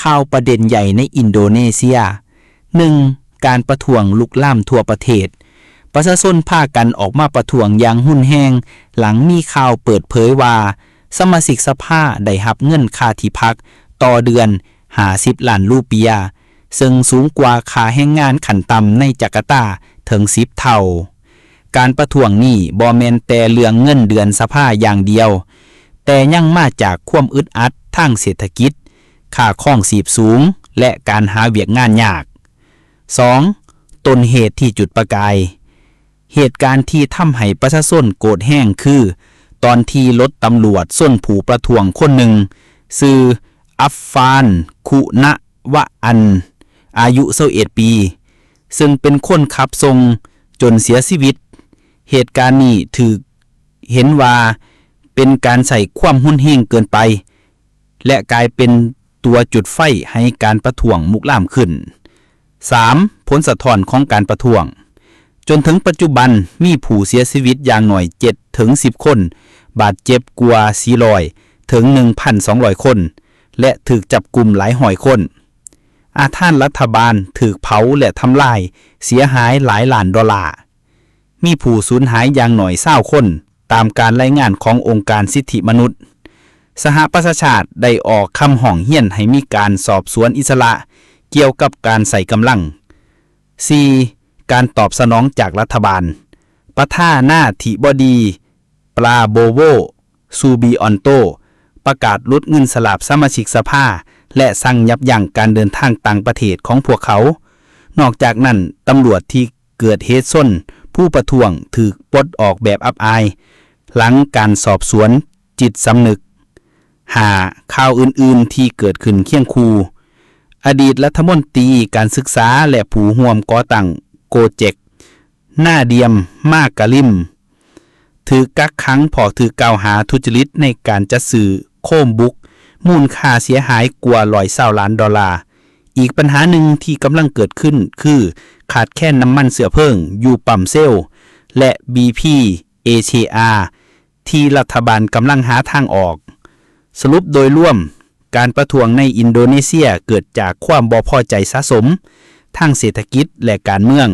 ข่าวประเด็นใหญ่ในอินโดนีเซีย 1. การประท้วงลุกลามทั่วประเทศประชาชนพากันออกมาประท้วงอย่างหุนแรงหลังมีข่าวเปิดเผยว่าสมาชิกสภาได้รับเงินค่าที่พักต่อเดือน50 ล้านรูเปียซึ่งสูงกว่าค่าแรงงานขั้นต่ำในจาการ์ตาถึง10 เท่าการประท้วงนี้บ่แม่นแต่เรื่องเงินเดือนสภาอย่างเดียวแต่ยังมาจากความอึดอัดทางเศรษฐกิจค่าครองชีพสูงและการหาเวียกงานยาก 2. ต้นเหตุที่จุดประกายเหตุการณ์ที่ทำให้ประชาชนโกรธแห้งคือตอนที่รถตำรวจส้นผูประท้วงคนหนึ่งชื่ออัฟฟานคุณะวะอันอายุ21 ปีซึ่งเป็นคนขับส่งจนเสียชีวิตเหตุการณ์นี้ถูกเห็นว่าเป็นการใส่ความหุนแรงเกินไปและกลายเป็นตัวจุดไฟให้การประท้วงลุกลามขึ้น 3. ผลสะท้อนของการประท้วงจนถึงปัจจุบันมีผู้เสียชีวิตอย่างหน่อย 7-10 คนบาดเจ็บกว่า400ถึง 1,200 คนและถูกจับกุมหลายร้อยคนอาคารรัฐบาลถูกเผาและทำลายเสียหายหลายล้านดอลลาร์มีผู้สูญหายอย่างหน่อย20 คนตามการรายงานขององค์การสิทธิมนุษย์สหประชาชาติได้ออกคำห้องเฮียนให้มีการสอบสวนอิสระเกี่ยวกับการใส่กำลัง 4. การตอบสนองจากรัฐบาลประธานาธิบดีปราโบโวซูบิออนโตประกาศลดเงินสลาบสมาชิกสภาและสั่งยับยั้งการเดินทางต่างประเทศของพวกเขานอกจากนั้นตำรวจที่เกิดเหตุส้นผู้ประท้วงถูกปลดออกแบบอับอายหลังการสอบสวนจิตสำนึกข่าวอื่นๆที่เกิดขึ้นเคียงคู่อดีตรัฐมนตรีการศึกษาและผู้ร่วมก่อตั้งโกเจกหน้าเดียมมากกะลิมถือกักขังพอถือกล่าวหาทุจริตในการจัดซื้อโคมบุกมูลค่าเสียหายกว่า120 ล้านดอลลาร์อีกปัญหาหนึ่งที่กำลังเกิดขึ้นคือขาดแคลนน้ำมันเชื้อเพลิงอยู่ปั๊มเซลและ BP ACR ที่รัฐบาลกำลังหาทางออกสรุปโดยรวมการประท้วงในอินโดนีเซียเกิดจากความบ่พอใจสะสมทางเศรษฐกิจและการเมือง